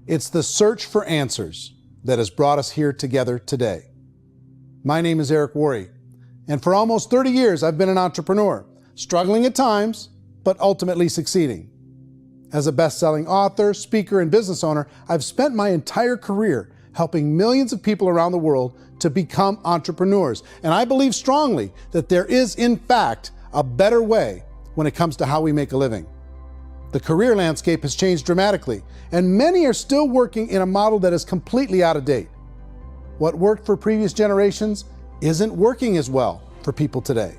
It's the search for answers that has brought us here together today. My name is Eric Worre, and for almost 30 years I've been an entrepreneur, struggling at times, but ultimately succeeding. As a best-selling author, speaker, and business owner, I've spent my entire career helping millions of people around the world to become entrepreneurs. And I believe strongly that there is, in fact, a better way when it comes to how we make a living. The career landscape has changed dramatically, and many are still working in a model that is completely out of date. What worked for previous generations isn't working as well for people today.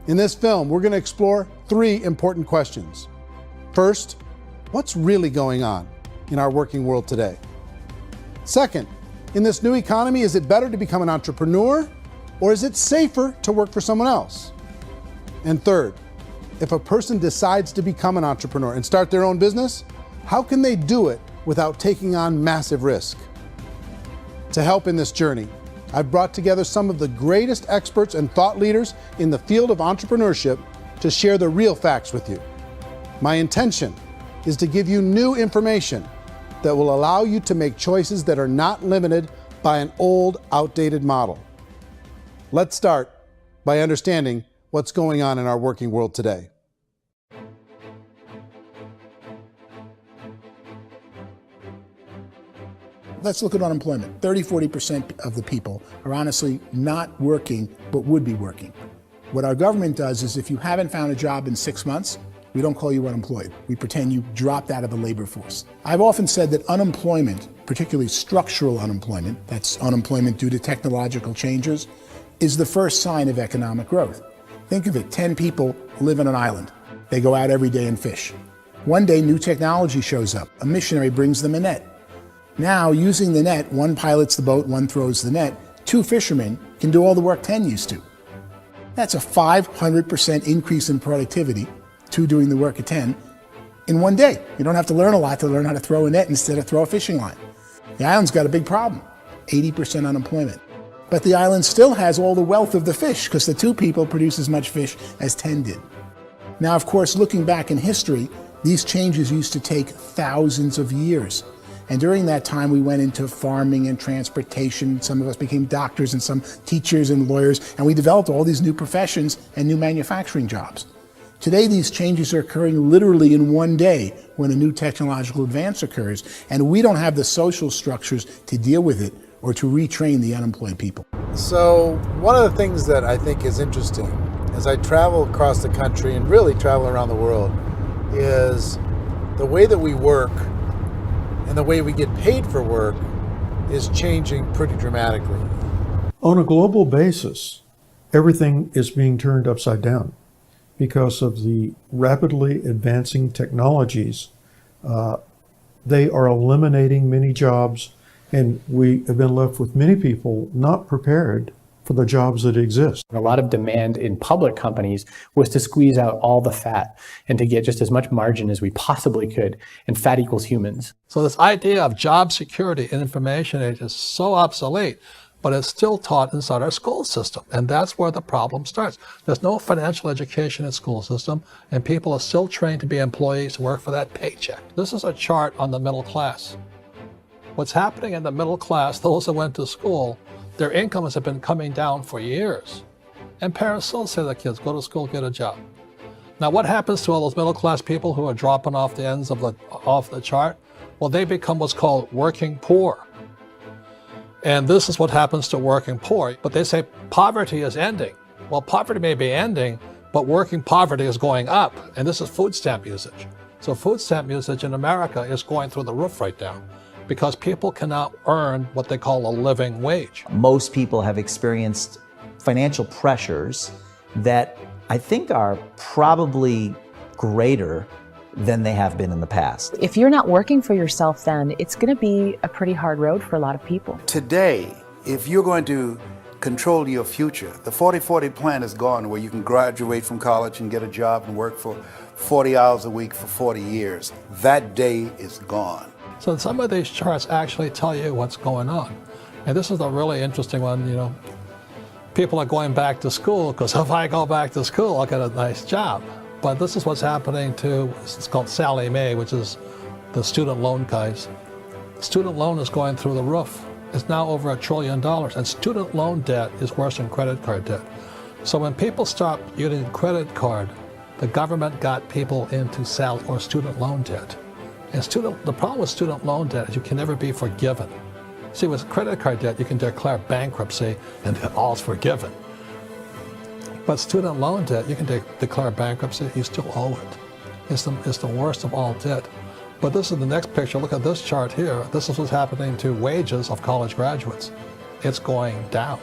In this film, we're going to explore 3 important questions. First, what's really going on in our working world today? Second, in this new economy, is it better to become an entrepreneur, or is it safer to work for someone else? And third, if a person decides to become an entrepreneur and start their own business, how can they do it without taking on massive risk? To help in this journey, I've brought together some of the greatest experts and thought leaders in the field of entrepreneurship to share the real facts with you. My intention is to give you new information that will allow you to make choices that are not limited by an old, outdated model. Let's start by understanding what's going on in our working world today. Let's look at unemployment. 30–40% of the people are honestly not working, but would be working. What our government does is if you haven't found a job in 6 months, we don't call you unemployed. We pretend you dropped out of the labor force. I've often said that unemployment, particularly structural unemployment, that's unemployment due to technological changes, is the first sign of economic growth. Think of it, 10 people live on an island. They go out every day and fish. One day, new technology shows up. A missionary brings them a net. Now, using the net, one pilots the boat, one throws the net. 2 fishermen can do all the work 10 used to. That's a 500% increase in productivity, 2 doing the work of 10, in one day. You don't have to learn a lot to learn how to throw a net instead of throw a fishing line. The island's got a big problem, 80% unemployment. But the island still has all the wealth of the fish because the 2 people produce as much fish as 10 did. Now, of course, looking back in history, these changes used to take thousands of years. And during that time, we went into farming and transportation. Some of us became doctors and some teachers and lawyers, and we developed all these new professions and new manufacturing jobs. Today, these changes are occurring literally in one day when a new technological advance occurs, and we don't have the social structures to deal with it or to retrain the unemployed people. So one of the things that I think is interesting as I travel across the country and really travel around the world is the way that we work and the way we get paid for work is changing pretty dramatically. On a global basis, everything is being turned upside down because of the rapidly advancing technologies. They are eliminating many jobs, and we have been left with many people not prepared for the jobs that exist. A lot of demand in public companies was to squeeze out all the fat and to get just as much margin as we possibly could, and fat equals humans. So this idea of job security in information age is so obsolete, but it's still taught inside our school system, and that's where the problem starts. There's no financial education in school system, and people are still trained to be employees to work for that paycheck. This is a chart on the middle class. What's happening in the middle class, those that went to school, their incomes have been coming down for years. And parents still say to their kids, go to school, get a job. Now what happens to all those middle class people who are dropping off the ends of off the chart? Well, they become what's called working poor. And this is what happens to working poor. But they say poverty is ending. Well, poverty may be ending, but working poverty is going up. And this is food stamp usage. So food stamp usage in America is going through the roof right now, because people cannot earn what they call a living wage. Most people have experienced financial pressures that I think are probably greater than they have been in the past. If you're not working for yourself, then it's going to be a pretty hard road for a lot of people. Today, if you're going to control your future, the 40-40 plan is gone, where you can graduate from college and get a job and work for 40 hours a week for 40 years. That day is gone. So some of these charts actually tell you what's going on. And this is a really interesting one. You know, people are going back to school because if I go back to school, I'll get a nice job. But this is what's happening to, it's called Sallie Mae, which is the student loan guys. Student loan is going through the roof. It's now over $1 trillion, and student loan debt is worse than credit card debt. So when people stopped using credit card, the government got people into student loan debt. And the problem with student loan debt is you can never be forgiven. See, with credit card debt, you can declare bankruptcy and all's forgiven. But student loan debt, you can declare bankruptcy, you still owe it. It's the worst of all debt. But this is the next picture. Look at this chart here. This is what's happening to wages of college graduates. It's going down.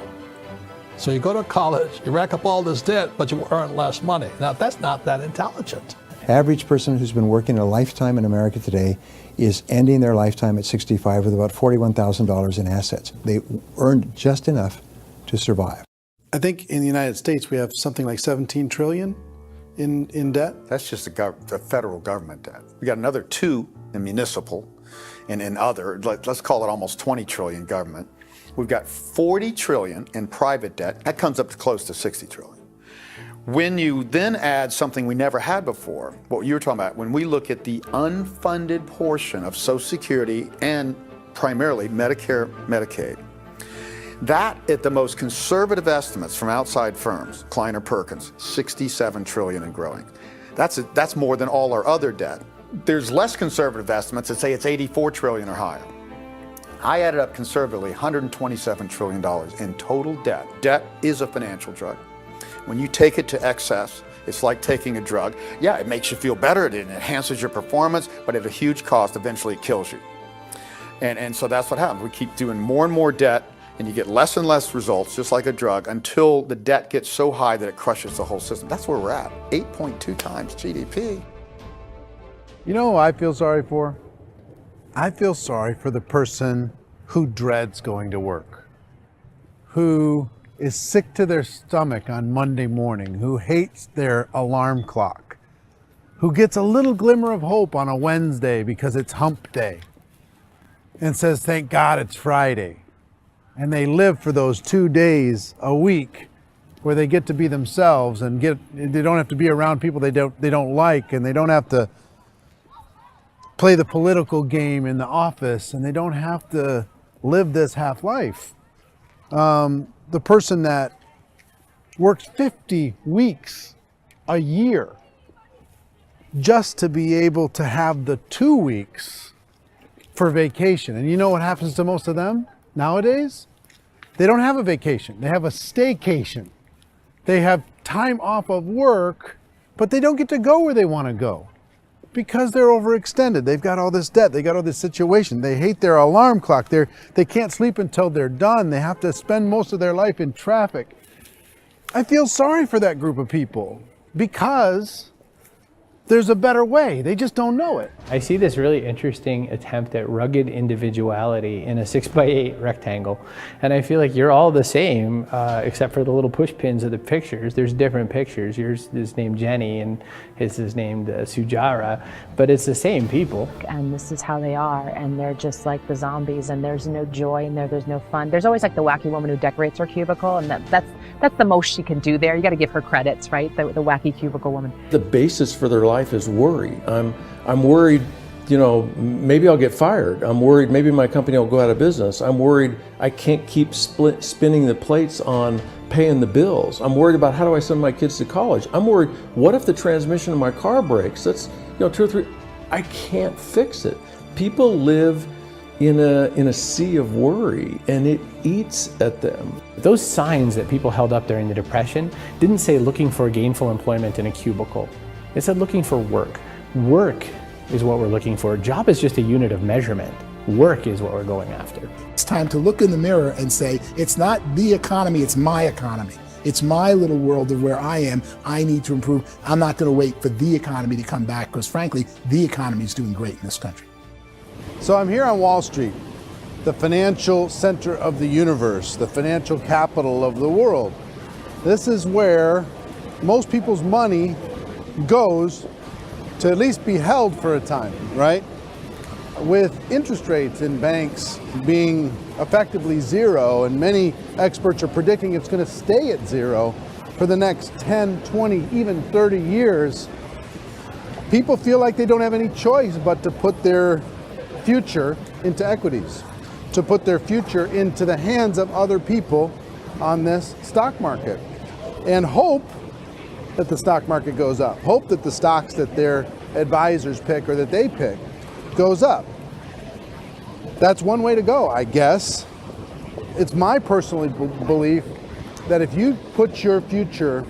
So you go to college, you rack up all this debt, but you earn less money. Now, that's not that intelligent. Average person who's been working a lifetime in America today is ending their lifetime at 65 with about $41,000 in assets. They earned just enough to survive. I think in the United States we have something like 17 trillion in debt. That's just the federal government debt. We got another 2 in municipal and in other, let's call it almost 20 trillion government. We've got 40 trillion in private debt. That comes up to close to 60 trillion. When you then add something we never had before, what you were talking about, when we look at the unfunded portion of Social Security and primarily Medicare, Medicaid, that at the most conservative estimates from outside firms, Kleiner Perkins, 67 trillion and growing. That's more than all our other debt. There's less conservative estimates that say it's 84 trillion or higher. I added up conservatively $127 trillion in total debt. Debt is a financial drug. When you take it to excess, it's like taking a drug. Yeah, it makes you feel better, it enhances your performance, but at a huge cost, eventually it kills you. And so that's what happens. We keep doing more and more debt, and you get less and less results, just like a drug, until the debt gets so high that it crushes the whole system. That's where we're at, 8.2 times GDP. You know who I feel sorry for? I feel sorry for the person who dreads going to work, who is sick to their stomach on Monday morning, who hates their alarm clock, who gets a little glimmer of hope on a Wednesday because it's hump day and says, thank God it's Friday. And they live for those 2 days a week where they get to be themselves and they don't have to be around people they don't like, and they don't have to play the political game in the office, and they don't have to live this half life. The person that works 50 weeks a year just to be able to have the 2 weeks for vacation. And you know what happens to most of them nowadays? They don't have a vacation. They have a staycation. They have time off of work, but they don't get to go where they want to go because they're overextended. They've got all this debt. They got all this situation. They hate their alarm clock. They can't sleep until they're done. They have to spend most of their life in traffic. I feel sorry for that group of people because there's a better way. They just don't know it. I see this really interesting attempt at rugged individuality in a 6x8 rectangle. And I feel like you're all the same, except for the little push pins of the pictures. There's different pictures. Yours is named Jenny and his is named Sujara, but it's the same people. And this is how they are, and they're just like the zombies, and there's no joy in there, there's no fun. There's always like the wacky woman who decorates her cubicle, and that's the most she can do there. You got to give her credits, right? The wacky cubicle woman. The basis for their life is worry. I'm worried, you know, maybe I'll get fired. I'm worried maybe my company will go out of business. I'm worried I can't keep spinning the plates on paying the bills. I'm worried about how do I send my kids to college. I'm worried, what if the transmission of my car breaks? That's, you know, 2 or 3, I can't fix it. People live in a sea of worry, and it eats at them. Those signs that people held up during the Depression didn't say looking for gainful employment in a cubicle. It said looking for work. Work is what we're looking for. Job is just a unit of measurement. Work is what we're going after. It's time to look in the mirror and say, it's not the economy, it's my economy. It's my little world of where I am. I need to improve. I'm not going to wait for the economy to come back, because frankly, the economy is doing great in this country. So I'm here on Wall Street, the financial center of the universe, the financial capital of the world. This is where most people's money goes to at least be held for a time, right? With interest rates in banks being effectively zero, and many experts are predicting it's going to stay at zero for the next 10, 20, even 30 years, people feel like they don't have any choice but to put their future into equities, to put their future into the hands of other people on this stock market, and hope that the stock market goes up, hope that the stocks that their advisors pick or that they pick goes up. That's one way to go, I guess. It's my personal belief that if you put your future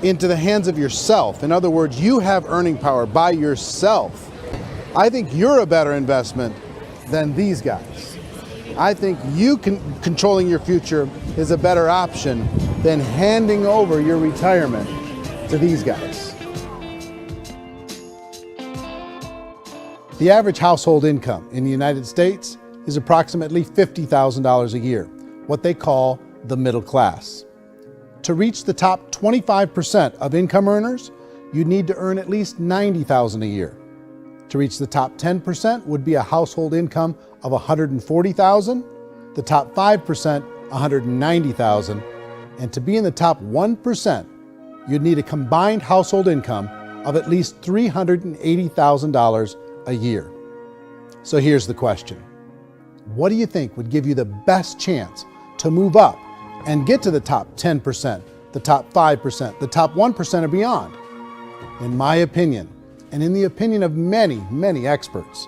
into the hands of yourself, in other words, you have earning power by yourself, I think you're a better investment than these guys. I think controlling your future is a better option than handing over your retirement to these guys. The average household income in the United States is approximately $50,000 a year, what they call the middle class. To reach the top 25% of income earners, you'd need to earn at least $90,000 a year. To reach the top 10% would be a household income of $140,000, the top 5%, $190,000, and to be in the top 1%, you'd need a combined household income of at least $380,000 a year. So here's the question. What do you think would give you the best chance to move up and get to the top 10%, the top 5%, the top 1% or beyond? In my opinion, and in the opinion of many, many experts,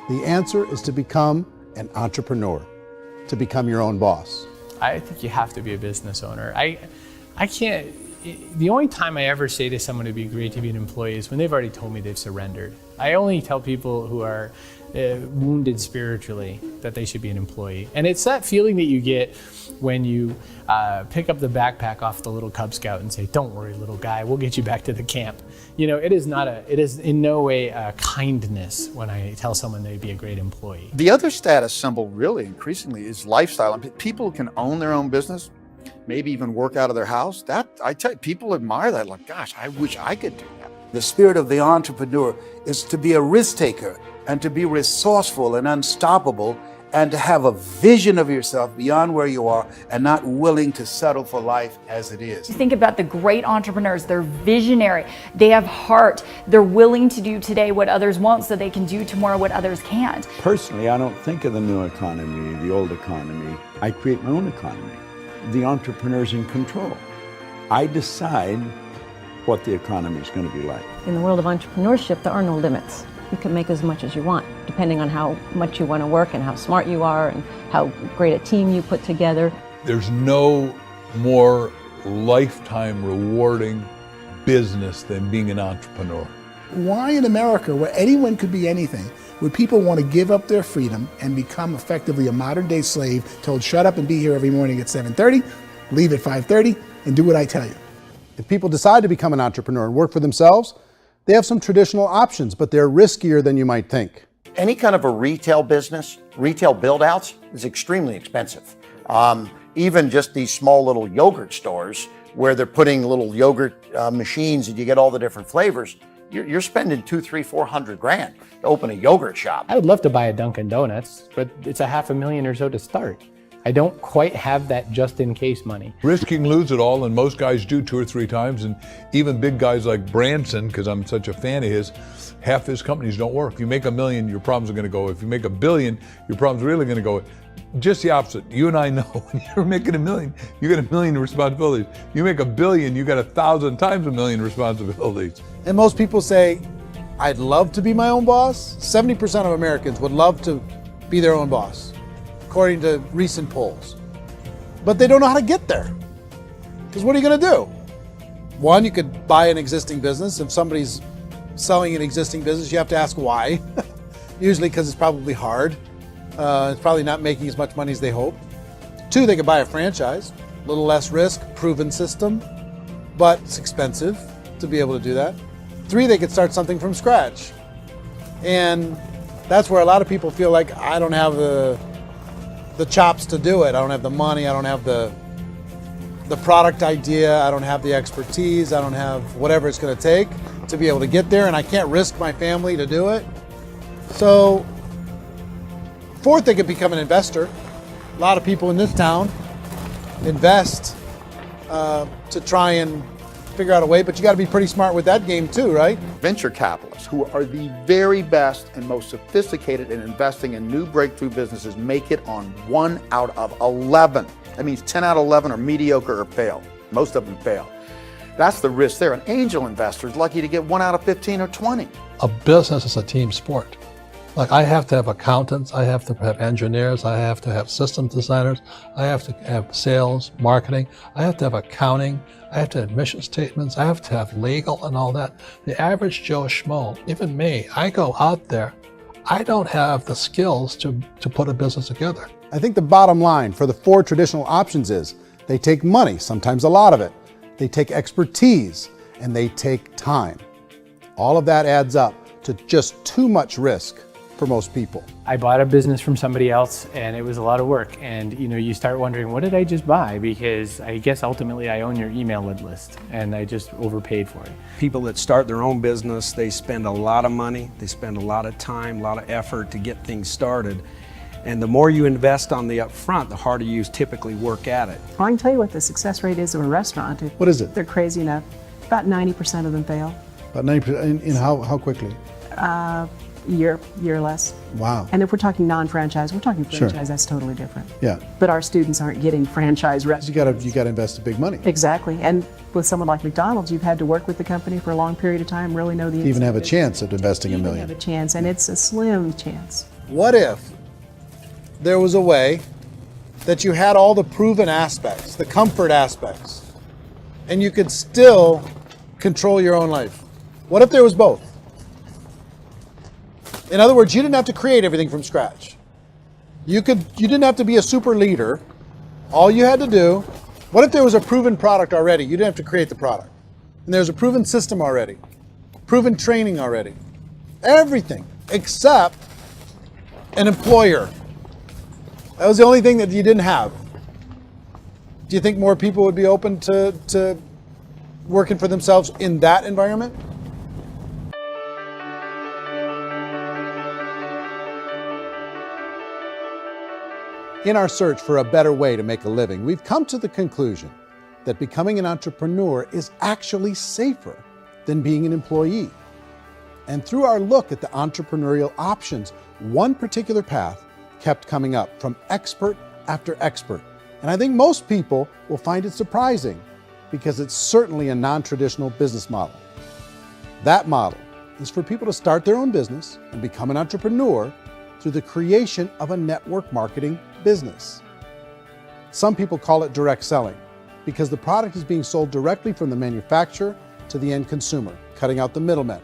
the answer is to become an entrepreneur, to become your own boss. I think you have to be a business owner. I can't, the only time I ever say to someone it'd be great to be an employee is when they've already told me they've surrendered. I only tell people who are wounded spiritually that they should be an employee. And it's that feeling that you get when you pick up the backpack off the little Cub Scout and say, "Don't worry, little guy, we'll get you back to the camp." You know, it is in no way a kindness when I tell someone they'd be a great employee. The other status symbol really increasingly is lifestyle. And people who can own their own business, maybe even work out of their house, that I tell you, people admire that. Like, gosh, I wish I could do that. The spirit of the entrepreneur is to be a risk taker and to be resourceful and unstoppable and to have a vision of yourself beyond where you are and not willing to settle for life as it is. You think about the great entrepreneurs, they're visionary, they have heart, they're willing to do today what others won't so they can do tomorrow what others can't. Personally, I don't think of the new economy, the old economy. I create my own economy. The entrepreneur's in control. I decide what the economy is going to be like. In the world of entrepreneurship, there are no limits. You can make as much as you want, depending on how much you want to work and how smart you are and how great a team you put together. There's no more lifetime rewarding business than being an entrepreneur. Why in America, where anyone could be anything, would people want to give up their freedom and become effectively a modern-day slave, told shut up and be here every morning at 7:30, leave at 5:30, and do what I tell you? If people decide to become an entrepreneur and work for themselves, they have some traditional options, but they're riskier than you might think. Any kind of a retail business, retail build-outs is extremely expensive. Even just these small little yogurt stores where they're putting little yogurt machines and you get all the different flavors, you're spending $200,000, $300,000, $400,000 to open a yogurt shop. I would love to buy a Dunkin' Donuts, but it's $500,000 or so to start. I don't quite have that just in case money. Risking lose it all, and most guys do 2 or 3 times, and even big guys like Branson, because I'm such a fan of his, half his companies don't work. If you make $1 million, your problems are going to go. If you make $1 billion, your problems are really going to go. Just the opposite. You and I know when you're making $1 million, you got $1 million responsibilities. You make $1 billion, you got 1,000 times $1 million responsibilities. And most people say, I'd love to be my own boss. 70% of Americans would love to be their own boss, according to recent polls. But they don't know how to get there. Because what are you going to do? One, you could buy an existing business. If somebody's selling an existing business, you have to ask why. Usually because it's probably hard. It's probably not making as much money as they hope. 2, they could buy a franchise. A little less risk, proven system, but it's expensive to be able to do that. 3, they could start something from scratch. And that's where a lot of people feel like, I don't have the chops to do it. I don't have the money. I don't have the product idea. I don't have the expertise. I don't have whatever it's going to take to be able to get there, and I can't risk my family to do it. So 4th, they could become an investor. A lot of people in this town invest to try and figure out a way, but you got to be pretty smart with that game too, right? Venture capitalists, who are the very best and most sophisticated in investing in new breakthrough businesses, make it on 1 out of 11. That means 10 out of 11 are mediocre or fail. Most of them fail. That's the risk there. An angel investor is lucky to get 1 out of 15 or 20. A business is a team sport. Like, I have to have accountants, I have to have engineers, I have to have systems designers, I have to have sales, marketing, I have to have accounting, I have to have mission statements, I have to have legal and all that. The average Joe Schmo, even me, I go out there, I don't have the skills to put a business together. I think the bottom line for the 4 traditional options is they take money, sometimes a lot of it. They take expertise, and they take time. All of that adds up to just too much risk for most people. I bought a business from somebody else and it was a lot of work. And you start wondering, what did I just buy? Because I guess ultimately I own your email list and I just overpaid for it. People that start their own business, they spend a lot of money, they spend a lot of time, a lot of effort to get things started. And the more you invest on the upfront, the harder you typically work at it. I can tell you what the success rate is of a restaurant. What is it? They're crazy enough. About 90% of them fail. About 90%, in how quickly? Year or less. Wow. And if we're talking non-franchise, we're talking franchise, Sure. That's totally different. Yeah. But our students aren't getting franchise restaurants. You got to invest the big money. Exactly. And with someone like McDonald's, you've had to work with the company for a long period of time, really know the To even have a inside chance at investing $1 business. million. Have a chance, and it's a slim chance. What if there was a way that you had all the proven aspects, the comfort aspects, and you could still control your own life? What if there was both? In other words, you didn't have to create everything from scratch. You didn't have to be a super leader. All you had to do, what if there was a proven product already? You didn't have to create the product. And there's a proven system already, proven training already. Everything except an employer. That was the only thing that you didn't have. Do you think more people would be open to working for themselves in that environment? In our search for a better way to make a living, we've come to the conclusion that becoming an entrepreneur is actually safer than being an employee. And through our look at the entrepreneurial options, one particular path kept coming up from expert after expert. And I think most people will find it surprising because it's certainly a non-traditional business model. That model is for people to start their own business and become an entrepreneur through the creation of a network marketing business. Some people call it direct selling because the product is being sold directly from the manufacturer to the end consumer, cutting out the middlemen.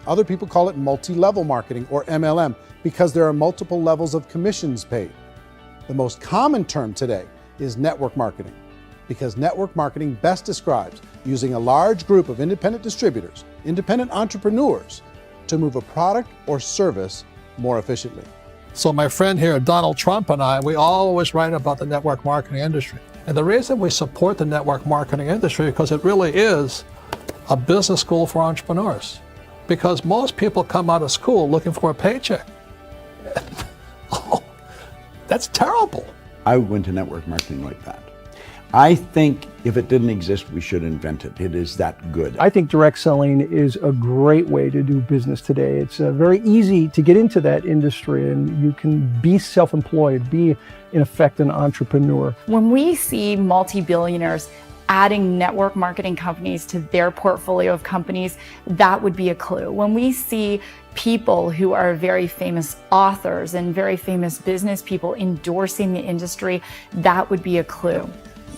Other people call it multi-level marketing, or MLM, because there are multiple levels of commissions paid. The most common term today is network marketing, because network marketing best describes using a large group of independent distributors, independent entrepreneurs, to move a product or service more efficiently. So my friend here, Donald Trump, and I, we always write about the network marketing industry. And the reason we support the network marketing industry is because it really is a business school for entrepreneurs. Because most people come out of school looking for a paycheck. Oh, that's terrible. I went to network marketing like that. I think if it didn't exist, we should invent it. It is that good. I think direct selling is a great way to do business today. It's very easy to get into that industry, and you can be self-employed, be in effect an entrepreneur. When we see multi-billionaires adding network marketing companies to their portfolio of companies, that would be a clue. When we see people who are very famous authors and very famous business people endorsing the industry, that would be a clue.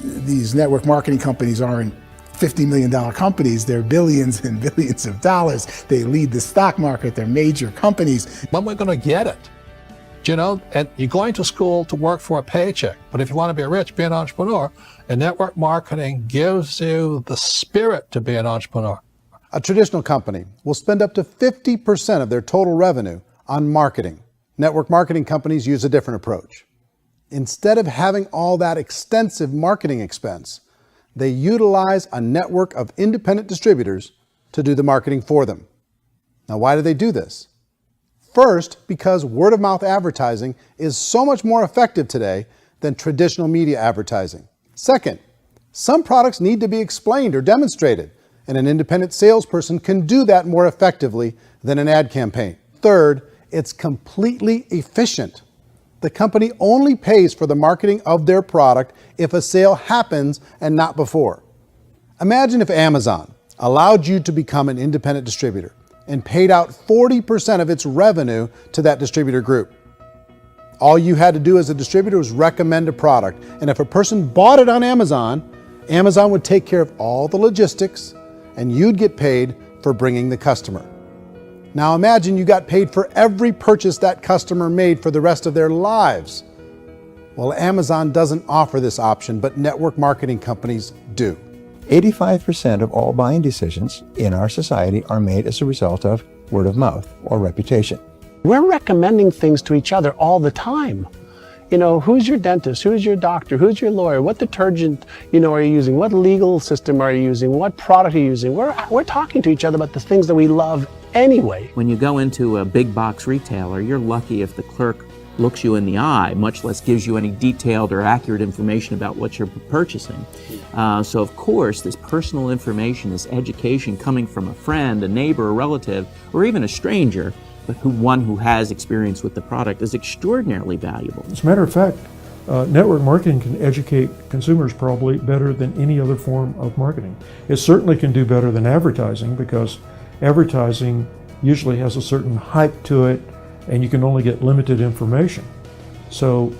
These network marketing companies aren't $50 million companies, they're billions and billions of dollars. They lead the stock market, they're major companies. When we're going to get it? You know, and you're going to school to work for a paycheck, but if you want to be rich, be an entrepreneur, and network marketing gives you the spirit to be an entrepreneur. A traditional company will spend up to 50% of their total revenue on marketing. Network marketing companies use a different approach. Instead of having all that extensive marketing expense, they utilize a network of independent distributors to do the marketing for them. Now, why do they do this? First, because word-of-mouth advertising is so much more effective today than traditional media advertising. Second, some products need to be explained or demonstrated and an independent salesperson can do that more effectively than an ad campaign. Third, it's completely efficient. The company only pays for the marketing of their product if a sale happens and not before. Imagine if Amazon allowed you to become an independent distributor and paid out 40% of its revenue to that distributor group. All you had to do as a distributor was recommend a product, and if a person bought it on Amazon, Amazon would take care of all the logistics and you'd get paid for bringing the customer. Now imagine you got paid for every purchase that customer made for the rest of their lives. Well, Amazon doesn't offer this option, but network marketing companies do. 85% of all buying decisions in our society are made as a result of word of mouth or reputation. We're recommending things to each other all the time. You know, who's your dentist? Who's your doctor? Who's your lawyer? What detergent, are you using? What legal system are you using? What product are you using? We're talking to each other about the things that we love anyway. When you go into a big box retailer, you're lucky if the clerk looks you in the eye, much less gives you any detailed or accurate information about what you're purchasing. So of course, this personal information, this education coming from a friend, a neighbor, a relative, or even a stranger, but one who has experience with the product is extraordinarily valuable. As a matter of fact, network marketing can educate consumers probably better than any other form of marketing. It certainly can do better than advertising, because advertising usually has a certain hype to it and you can only get limited information. So,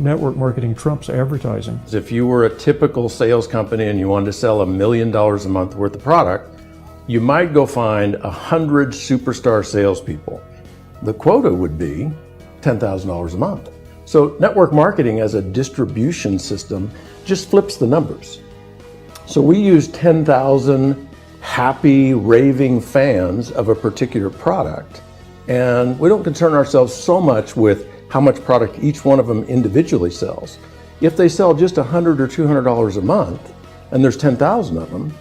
network marketing trumps advertising. If you were a typical sales company and you wanted to sell $1 million a month worth of product, you might go find 100 superstar salespeople. The quota would be $10,000 a month. So network marketing as a distribution system just flips the numbers. So we use 10,000 happy, raving fans of a particular product, and we don't concern ourselves so much with how much product each one of them individually sells. If they sell just $100 or $200 a month, and there's 10,000 of them,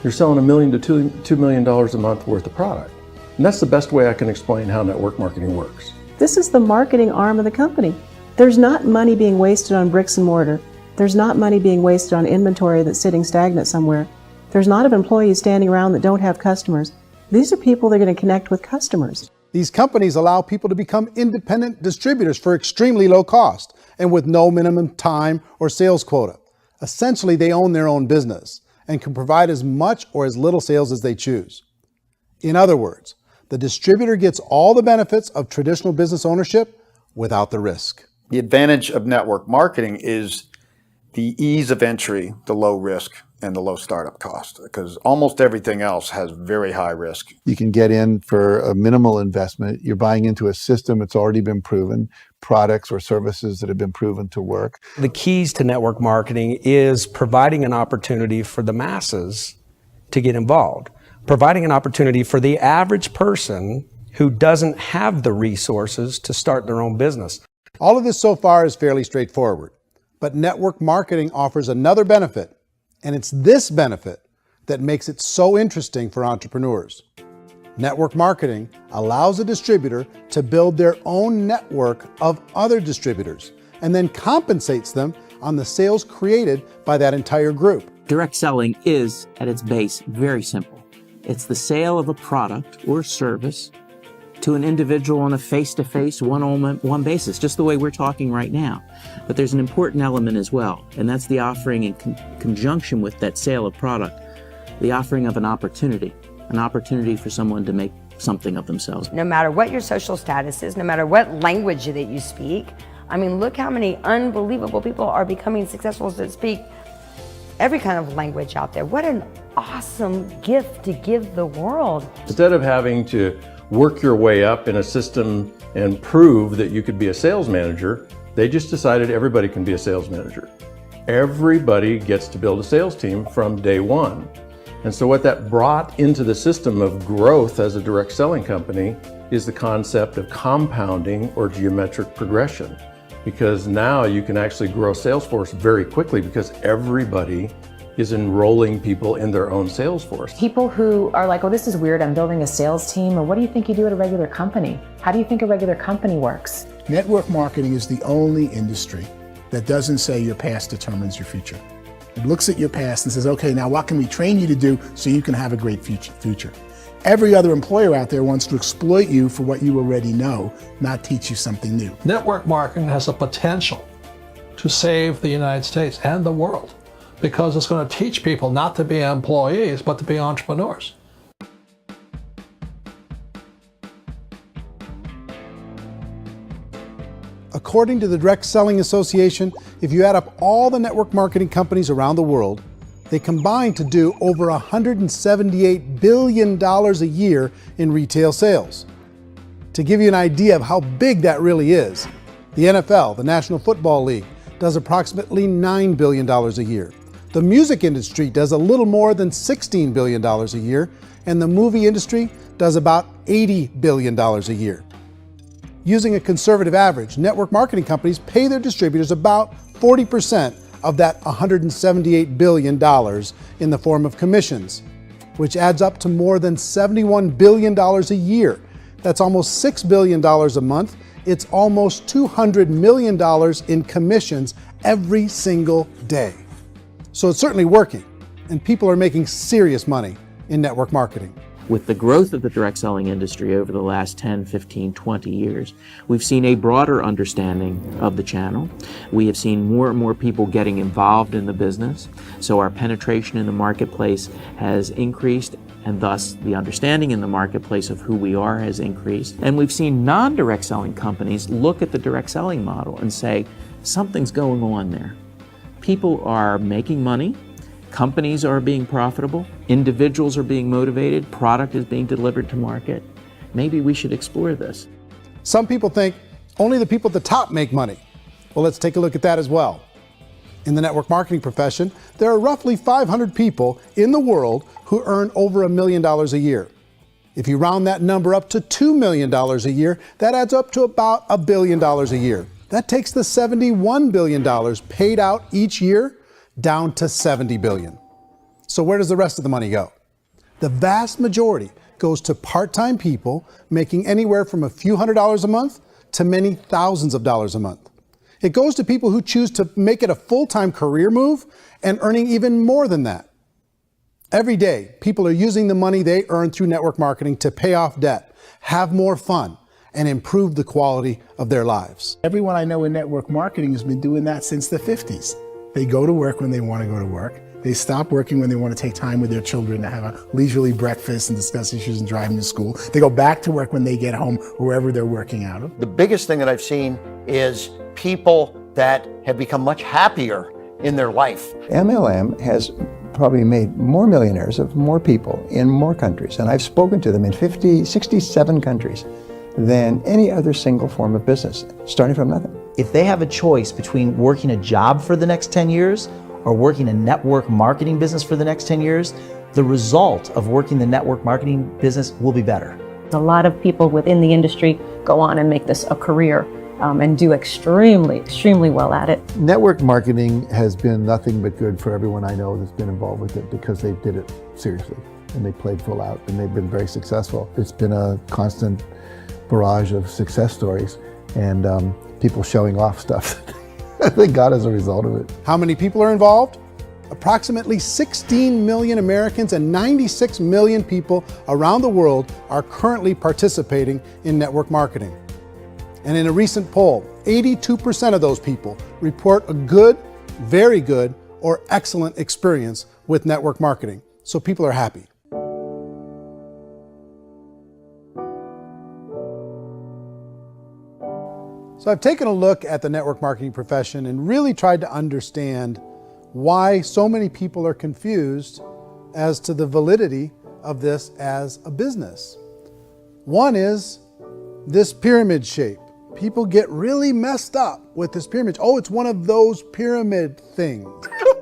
you're selling $1 million to $2 million a month worth of product. And that's the best way I can explain how network marketing works. This is the marketing arm of the company. There's not money being wasted on bricks and mortar. There's not money being wasted on inventory that's sitting stagnant somewhere. There's not of employees standing around that don't have customers. These are people that are going to connect with customers. These companies allow people to become independent distributors for extremely low cost and with no minimum time or sales quota. Essentially, they own their own business and can provide as much or as little sales as they choose. In other words, the distributor gets all the benefits of traditional business ownership without the risk. The advantage of network marketing is the ease of entry, the low risk, and the low startup cost, because almost everything else has very high risk. You can get in for a minimal investment. You're buying into a system that's already been proven, products or services that have been proven to work. The keys to network marketing is providing an opportunity for the masses to get involved, providing an opportunity for the average person who doesn't have the resources to start their own business. All of this so far is fairly straightforward, but network marketing offers another benefit, and it's this benefit that makes it so interesting for entrepreneurs. Network marketing allows a distributor to build their own network of other distributors and then compensates them on the sales created by that entire group. Direct selling is, at its base, very simple. It's the sale of a product or service to an individual on a face-to-face, one-on-one basis, just the way we're talking right now. But there's an important element as well, and that's the offering in conjunction with that sale of product, the offering of an opportunity for someone to make something of themselves. No matter what your social status is, no matter what language that you speak, I mean, look how many unbelievable people are becoming successful that speak every kind of language out there. What an awesome gift to give the world. Instead of having to work your way up in a system and prove that you could be a sales manager, they just decided everybody can be a sales manager. Everybody gets to build a sales team from day one. And so what that brought into the system of growth as a direct selling company is the concept of compounding or geometric progression. Because now you can actually grow sales force very quickly because everybody is enrolling people in their own sales force. People who are like, oh, this is weird, I'm building a sales team, or what do you think you do at a regular company? How do you think a regular company works? Network marketing is the only industry that doesn't say your past determines your future. It looks at your past and says, okay, now what can we train you to do so you can have a great future? Every other employer out there wants to exploit you for what you already know, not teach you something new. Network marketing has the potential to save the United States and the world because it's going to teach people not to be employees, but to be entrepreneurs. According to the Direct Selling Association, if you add up all the network marketing companies around the world, they combine to do over $178 billion a year in retail sales. To give you an idea of how big that really is, the NFL, the National Football League, does approximately $9 billion a year. The music industry does a little more than $16 billion a year, and the movie industry does about $80 billion a year. Using a conservative average, network marketing companies pay their distributors about 40% of that $178 billion in the form of commissions, which adds up to more than $71 billion a year. That's almost $6 billion a month. It's almost $200 million in commissions every single day. So it's certainly working, and people are making serious money in network marketing. With the growth of the direct selling industry over the last 10, 15, 20 years, we've seen a broader understanding of the channel. We have seen more and more people getting involved in the business, so our penetration in the marketplace has increased, and thus the understanding in the marketplace of who we are has increased. And we've seen non-direct selling companies look at the direct selling model and say, something's going on there. People are making money. Companies are being profitable, individuals are being motivated, product is being delivered to market. Maybe we should explore this. Some people think only the people at the top make money. Well, let's take a look at that as well. In the network marketing profession, there are roughly 500 people in the world who earn over $1 million a year. If you round that number up to $2 million a year, that adds up to about $1 billion a year. That takes the $71 billion paid out each year down to $70 billion. So where does the rest of the money go? The vast majority goes to part-time people making anywhere from a few $100s a month to many thousands of dollars a month. It goes to people who choose to make it a full-time career move and earning even more than that. Every day, people are using the money they earn through network marketing to pay off debt, have more fun, and improve the quality of their lives. Everyone I know in network marketing has been doing that since the 50s. They go to work when they want to go to work. They stop working when they want to take time with their children to have a leisurely breakfast and discuss issues and drive them to school. They go back to work when they get home, wherever they're working out of. The biggest thing that I've seen is people that have become much happier in their life. MLM has probably made more millionaires of more people in more countries, and I've spoken to them in 67 countries than any other single form of business, starting from nothing. If they have a choice between working a job for the next 10 years or working a network marketing business for the next 10 years, the result of working the network marketing business will be better. A lot of people within the industry go on and make this a career and do extremely well at it. Network marketing has been nothing but good for everyone I know that's been involved with it because they did it seriously and they played full out and they've been very successful. It's been a constant barrage of success stories and people showing off stuff that they got as a result of it. How many people are involved? Approximately 16 million Americans and 96 million people around the world are currently participating in network marketing. And in a recent poll, 82% of those people report a good, very good, or excellent experience with network marketing. So people are happy. So I've taken a look at the network marketing profession and really tried to understand why so many people are confused as to the validity of this as a business. One is this pyramid shape. People get really messed up with this pyramid. Oh, it's one of those pyramid things.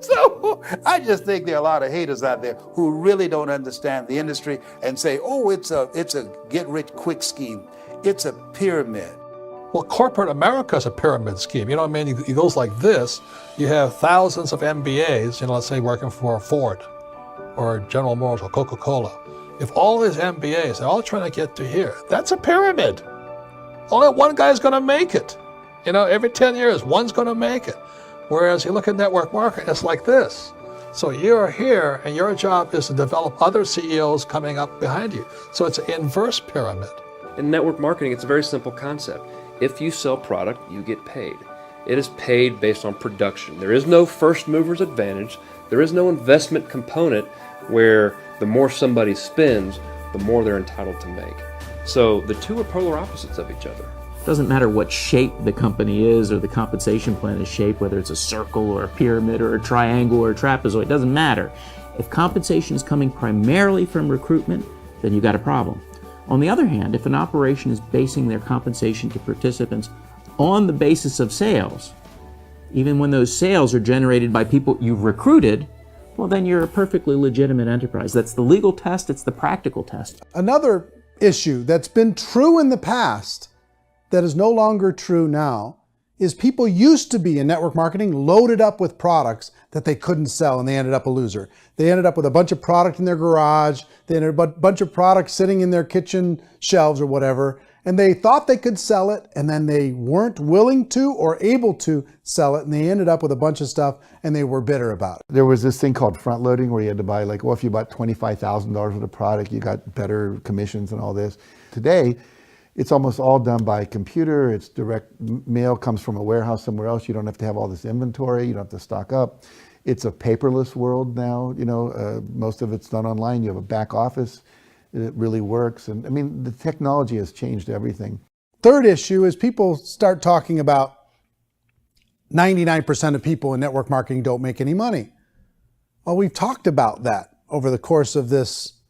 So I just think there are a lot of haters out there who really don't understand the industry and say, oh, it's a get-rich-quick scheme. It's a pyramid. Well, corporate America is a pyramid scheme. You know what I mean? It goes like this. You have thousands of MBAs, let's say working for Ford or General Motors or Coca-Cola. If all these MBAs, they're all trying to get to here, that's a pyramid. Only one guy's going to make it. Every 10 years, one's going to make it. Whereas you look at network marketing, it's like this. So you're here, and your job is to develop other CEOs coming up behind you. So it's an inverse pyramid. In network marketing, it's a very simple concept. If you sell product, you get paid. It is paid based on production. There is no first mover's advantage. There is no investment component where the more somebody spends, the more they're entitled to make. So the two are polar opposites of each other. Doesn't matter what shape the company is or the compensation plan is shaped, whether it's a circle or a pyramid or a triangle or a trapezoid, it doesn't matter. If compensation is coming primarily from recruitment, then you've got a problem. On the other hand, if an operation is basing their compensation to participants on the basis of sales, even when those sales are generated by people you've recruited, well, then you're a perfectly legitimate enterprise. That's the legal test, it's the practical test. Another issue that's been true in the past that is no longer true now is people used to be in network marketing loaded up with products that they couldn't sell, and they ended up a loser. They ended up with a bunch of product in their garage, they ended up with a bunch of products sitting in their kitchen shelves or whatever, and they thought they could sell it, and then they weren't willing to or able to sell it, and they ended up with a bunch of stuff, and they were bitter about it. There was this thing called front loading where you had to buy, like, well, if you bought $25,000 worth of product, you got better commissions and all this. Today, it's almost all done by computer. It's direct mail, comes from a warehouse somewhere else. You don't have to have all this inventory. You don't have to stock up. It's a paperless world now. You know, most of it's done online. You have a back office. It really works. And I mean, the technology has changed everything. Third issue is people start talking about 99% of people in network marketing don't make any money. Well, we've talked about that over the course of this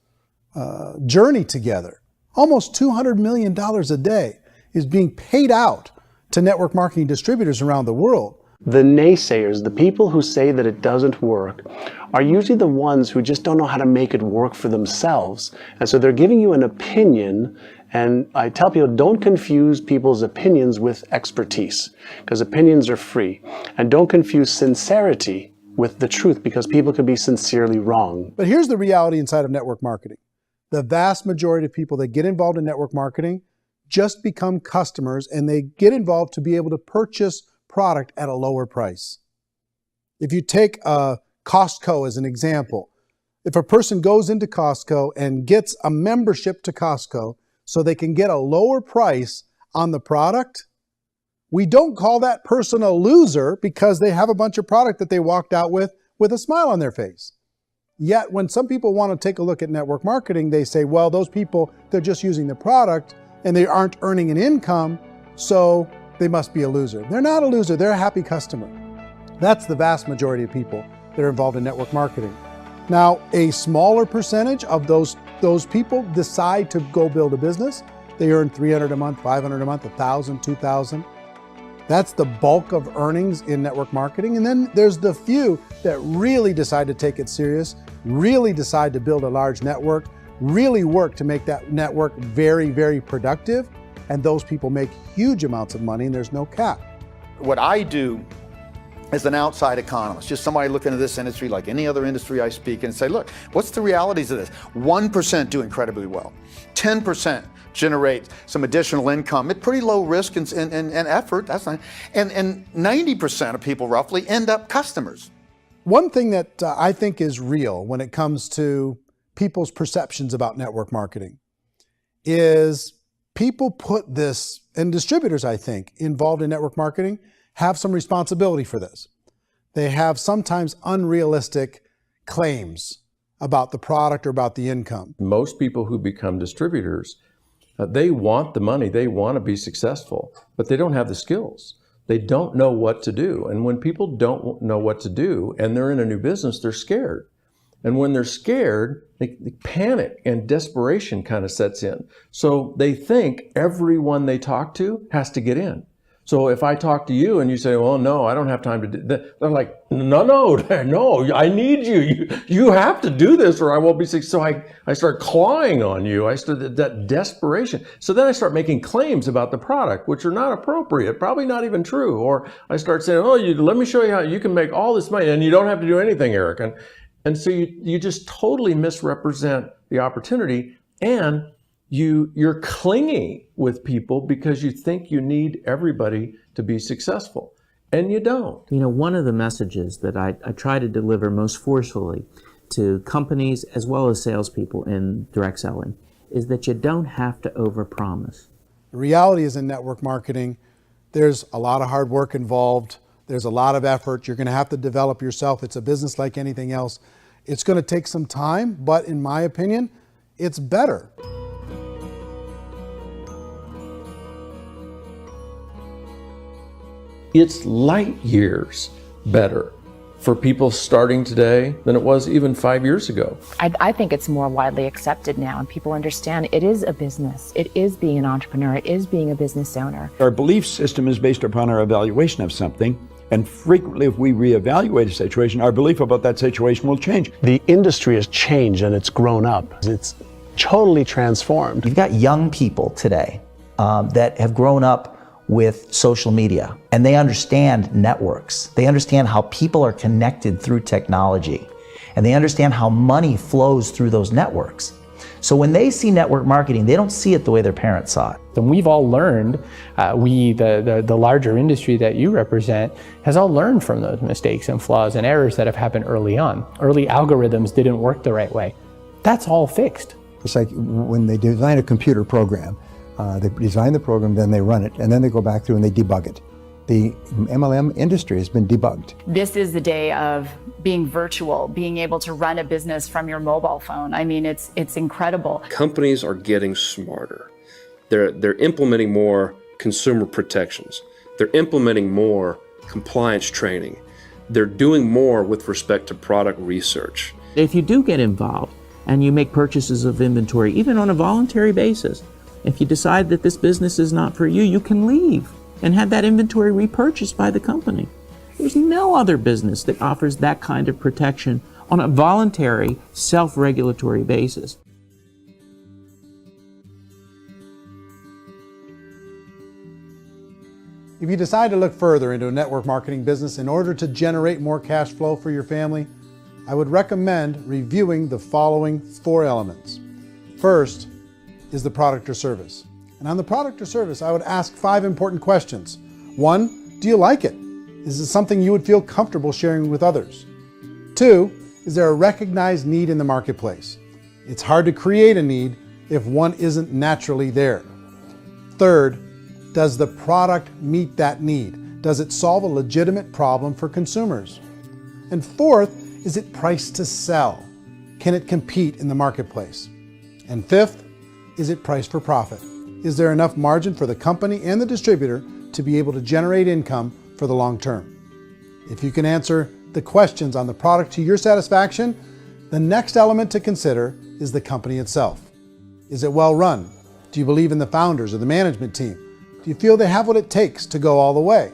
journey together. Almost $200 million a day is being paid out to network marketing distributors around the world. The naysayers, the people who say that it doesn't work, are usually the ones who just don't know how to make it work for themselves. And so they're giving you an opinion, and I tell people, don't confuse people's opinions with expertise, because opinions are free. And don't confuse sincerity with the truth, because people can be sincerely wrong. But here's the reality inside of network marketing. The vast majority of people that get involved in network marketing just become customers, and they get involved to be able to purchase product at a lower price. If you take Costco as an example, if a person goes into Costco and gets a membership to Costco so they can get a lower price on the product, we don't call that person a loser because they have a bunch of product that they walked out with a smile on their face. Yet when some people want to take a look at network marketing, they say, well, those people, they're just using the product and they aren't earning an income, so they must be a loser. They're not a loser, they're a happy customer. That's the vast majority of people that are involved in network marketing. Now, a smaller percentage of those people decide to go build a business. They earn $300 a month, $500 a month, $1,000, $2,000. That's the bulk of earnings in network marketing. And then there's the few that really decide to take it serious, really decide to build a large network, really work to make that network very, very productive. And those people make huge amounts of money, and there's no cap. What I do as an outside economist, just somebody looking at this industry like any other industry I speak and say, look, what's the realities of this? 1% do incredibly well. 10% generate some additional income at pretty low risk and effort. That's not, and 90% of people roughly end up customers. One thing that I think is real when it comes to people's perceptions about network marketing is people put this, and distributors, I think, involved in network marketing have some responsibility for this. They have sometimes unrealistic claims about the product or about the income. Most people who become distributors, they want the money, they want to be successful, but they don't have the skills. They don't know what to do. And when people don't know what to do and they're in a new business, they're scared. And when they're scared, they panic and desperation kind of sets in. So they think everyone they talk to has to get in. So if I talk to you and you say, well, no, I don't have time to do that, they're like, no, I need you. You have to do this or I won't be successful. So I start clawing on you. I start that desperation. So then I start making claims about the product, which are not appropriate, probably not even true. Or I start saying, oh, let me show you how you can make all this money and you don't have to do anything, Eric. And so you just totally misrepresent the opportunity, and you're clingy with people because you think you need everybody to be successful. and you don't. You know, one of the messages that I try to deliver most forcefully to companies as well as salespeople in direct selling is that you don't have to overpromise. The reality is in network marketing, there's a lot of hard work involved. There's a lot of effort. You're going to have to develop yourself. It's a business like anything else. It's going to take some time, but in my opinion, it's better. It's light years better for people starting today than it was even 5 years ago. I think it's more widely accepted now, and people understand it is a business. It is being an entrepreneur. It is being a business owner. Our belief system is based upon our evaluation of something, and frequently if we reevaluate a situation, our belief about that situation will change. The industry has changed and it's grown up. It's totally transformed. You've got young people today that have grown up with social media, and they understand networks. They understand how people are connected through technology, and they understand how money flows through those networks. So when they see network marketing, they don't see it the way their parents saw it. And we've all learned, the larger industry that you represent, has all learned from those mistakes and flaws and errors that have happened early on. Early algorithms didn't work the right way. That's all fixed. It's like when they design a computer program, they design the program, then they run it, and then they go back through and they debug it. The MLM industry has been debugged. This is the day of being virtual, being able to run a business from your mobile phone. I mean, it's incredible. Companies are getting smarter. They're implementing more consumer protections. They're implementing more compliance training. They're doing more with respect to product research. If you do get involved and you make purchases of inventory, even on a voluntary basis, if you decide that this business is not for you, you can leave and have that inventory repurchased by the company. There's no other business that offers that kind of protection on a voluntary, self-regulatory basis. If you decide to look further into a network marketing business in order to generate more cash flow for your family, I would recommend reviewing the following 4 elements. First is the product or service. And on the product or service, I would ask 5 important questions. 1, do you like it? Is it something you would feel comfortable sharing with others? 2, is there a recognized need in the marketplace? It's hard to create a need if one isn't naturally there. 3rd, does the product meet that need? Does it solve a legitimate problem for consumers? And 4th, is it priced to sell? Can it compete in the marketplace? And 5th, is it priced for profit? Is there enough margin for the company and the distributor to be able to generate income for the long term? If you can answer the questions on the product to your satisfaction, the next element to consider is the company itself. Is it well run? Do you believe in the founders or the management team? Do you feel they have what it takes to go all the way?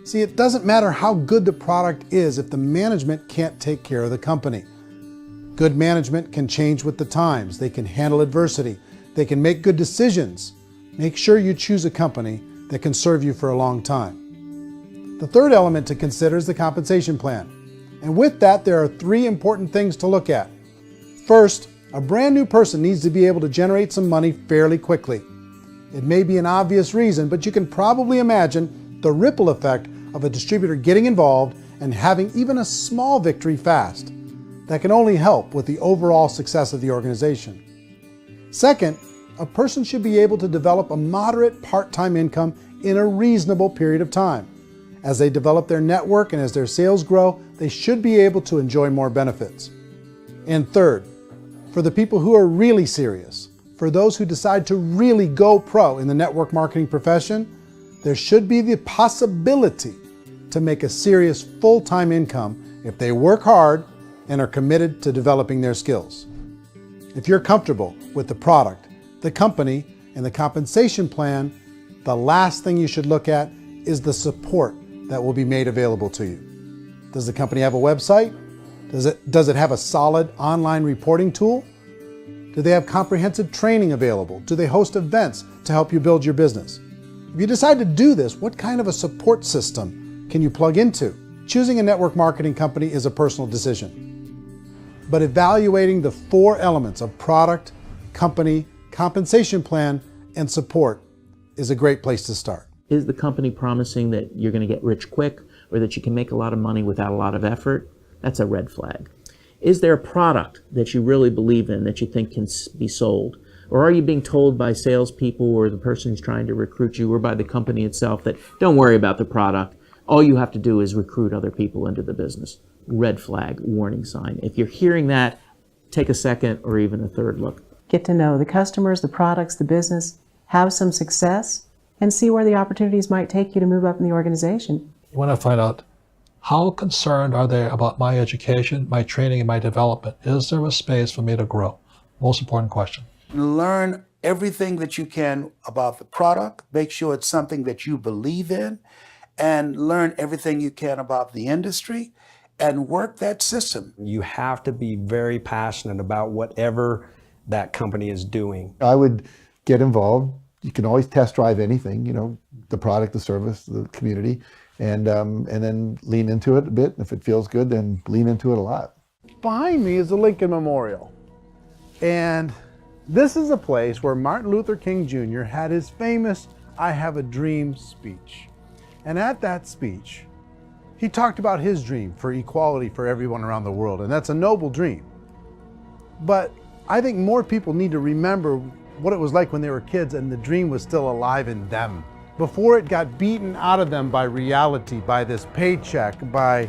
See, it doesn't matter how good the product is if the management can't take care of the company. Good management can change with the times. They can handle adversity. They can make good decisions. Make sure you choose a company that can serve you for a long time. The 3rd element to consider is the compensation plan. And with that, there are 3 important things to look at. First, a brand new person needs to be able to generate some money fairly quickly. It may be an obvious reason, but you can probably imagine the ripple effect of a distributor getting involved and having even a small victory fast. That can only help with the overall success of the organization. Second, a person should be able to develop a moderate part-time income in a reasonable period of time. As they develop their network and as their sales grow, they should be able to enjoy more benefits. And 3rd, for the people who are really serious, for those who decide to really go pro in the network marketing profession, there should be the possibility to make a serious full-time income if they work hard and are committed to developing their skills. If you're comfortable with the product, the company, and the compensation plan, the last thing you should look at is the support that will be made available to you. Does the company have a website? Does it have a solid online reporting tool? Do they have comprehensive training available? Do they host events to help you build your business? If you decide to do this, what kind of a support system can you plug into? Choosing a network marketing company is a personal decision. But evaluating the 4 elements of product, company, compensation plan, and support is a great place to start. Is the company promising that you're going to get rich quick or that you can make a lot of money without a lot of effort? That's a red flag. Is there a product that you really believe in that you think can be sold? Or are you being told by salespeople or the person who's trying to recruit you or by the company itself that don't worry about the product, all you have to do is recruit other people into the business? Red flag, warning sign. If you're hearing that, take a second or even a third look. Get to know the customers, the products, the business, have some success, and see where the opportunities might take you to move up in the organization. You want to find out, how concerned are they about my education, my training, and my development? Is there a space for me to grow? Most important question. Learn everything that you can about the product. Make sure it's something that you believe in, and learn everything you can about the industry and work that system. You have to be very passionate about whatever that company is doing. I would get involved. You can always test drive anything, you know, the product, the service, the community, and then lean into it a bit. If it feels good, then lean into it a lot. Behind me is the Lincoln Memorial. And this is a place where Martin Luther King Jr. had his famous "I Have a Dream" speech. And at that speech, he talked about his dream for equality for everyone around the world, and that's a noble dream. But I think more people need to remember what it was like when they were kids and the dream was still alive in them, before it got beaten out of them by reality, by this paycheck, by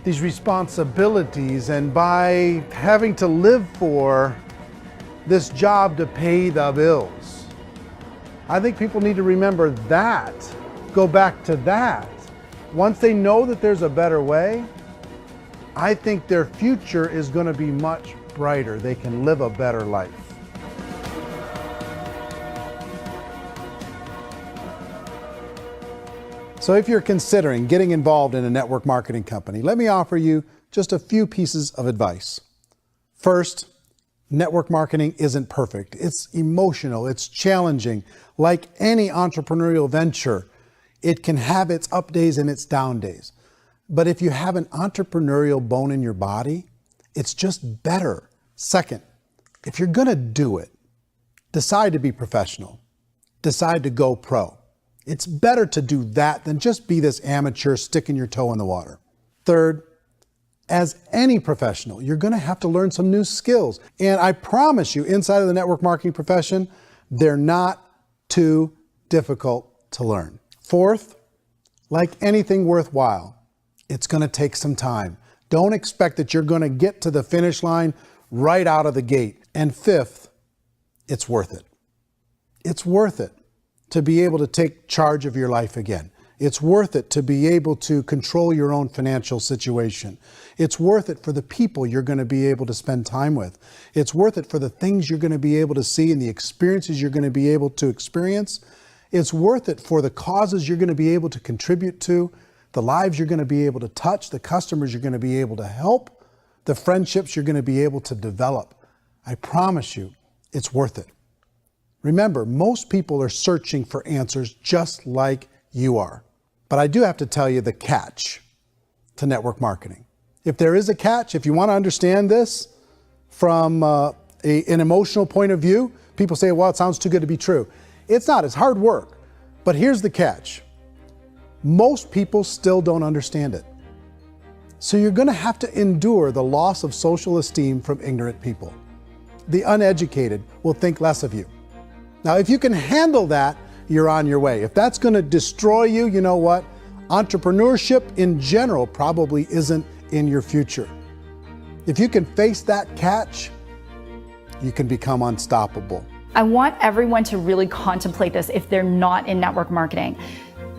these responsibilities, and by having to live for this job to pay the bills. I think people need to remember that, go back to that. Once they know that there's a better way, I think their future is going to be much brighter. They can live a better life. So if you're considering getting involved in a network marketing company, let me offer you just a few pieces of advice. First, network marketing isn't perfect. It's emotional, it's challenging. Like any entrepreneurial venture, it can have its up days and its down days. But if you have an entrepreneurial bone in your body, it's just better. Second, if you're gonna do it, decide to be professional. Decide to go pro. It's better to do that than just be this amateur sticking your toe in the water. Third, as any professional, you're gonna have to learn some new skills. And I promise you, inside of the network marketing profession, they're not too difficult to learn. Fourth, like anything worthwhile, it's gonna take some time. Don't expect that you're gonna get to the finish line right out of the gate. And fifth, it's worth it. It's worth it to be able to take charge of your life again. It's worth it to be able to control your own financial situation. It's worth it for the people you're going to be able to spend time with. It's worth it for the things you're going to be able to see and the experiences you're going to be able to experience. It's worth it for the causes you're going to be able to contribute to, the lives you're going to be able to touch, the customers you're going to be able to help, the friendships you're going to be able to develop. I promise you, it's worth it. Remember, most people are searching for answers just like you are. But I do have to tell you the catch to network marketing. If there is a catch, if you want to understand this from an emotional point of view, people say, well, it sounds too good to be true. It's not, it's hard work. But here's the catch. Most people still don't understand it. So you're going to have to endure the loss of social esteem from ignorant people. The uneducated will think less of you. Now, if you can handle that, you're on your way. If that's going to destroy you, you know what? Entrepreneurship in general probably isn't in your future. If you can face that catch, you can become unstoppable. I want everyone to really contemplate this if they're not in network marketing.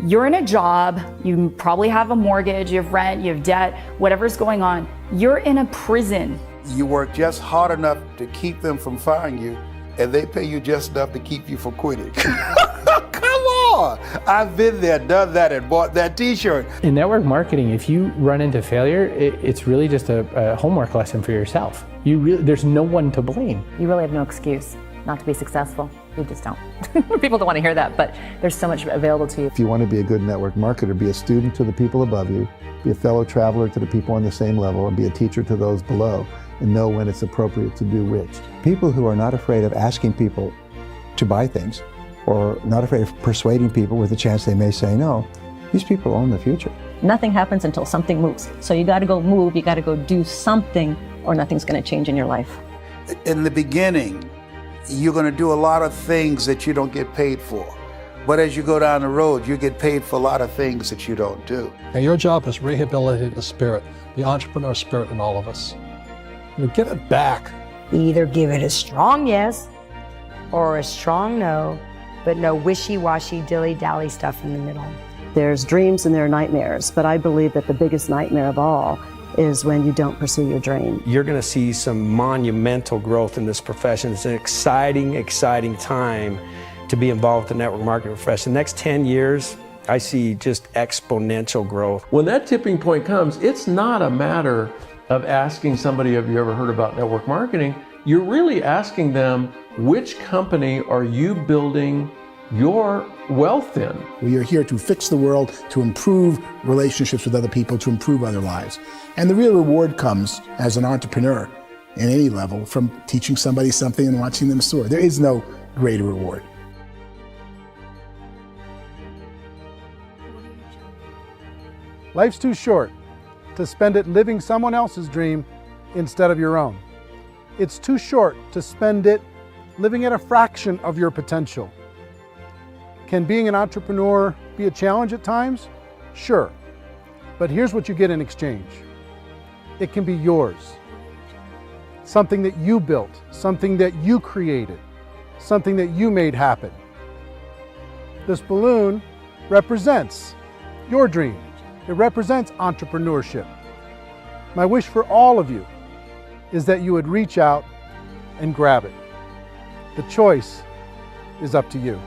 You're in a job, you probably have a mortgage, you have rent, you have debt, whatever's going on. You're in a prison. You work just hard enough to keep them from firing you, and they pay you just enough to keep you from quitting. Come on! I've been there, done that, and bought that t-shirt. In network marketing, if you run into failure, it's really just a homework lesson for yourself. There's no one to blame. You really have no excuse not to be successful. You just don't. People don't want to hear that, but there's so much available to you. If you want to be a good network marketer, be a student to the people above you, be a fellow traveler to the people on the same level, and be a teacher to those below, and know when it's appropriate to do which. People who are not afraid of asking people to buy things or not afraid of persuading people with the chance they may say no, these people own the future. Nothing happens until something moves. So you got to go move, you got to go do something, or nothing's going to change in your life. In the beginning, you're going to do a lot of things that you don't get paid for. But as you go down the road, you get paid for a lot of things that you don't do. And your job is rehabilitate the spirit, the entrepreneur spirit in all of us. You get it back. Either give it a strong yes or a strong no, but no wishy-washy, dilly-dally stuff in the middle. There's dreams and there are nightmares, but I believe that the biggest nightmare of all is when you don't pursue your dream. You're going to see some monumental growth in this profession. It's an exciting, exciting time to be involved with the network marketing profession. The next 10 years, I see just exponential growth. When that tipping point comes, it's not a matter of asking somebody, have you ever heard about network marketing? You're really asking them, which company are you building your wealth in? We are here to fix the world, to improve relationships with other people, to improve other lives. And the real reward comes as an entrepreneur in any level from teaching somebody something and watching them soar. There is no greater reward. Life's too short to spend it living someone else's dream instead of your own. It's too short to spend it living at a fraction of your potential. Can being an entrepreneur be a challenge at times? Sure. But here's what you get in exchange. It can be yours. Something that you built, something that you created, something that you made happen. This balloon represents your dream. It represents entrepreneurship. My wish for all of you is that you would reach out and grab it. The choice is up to you.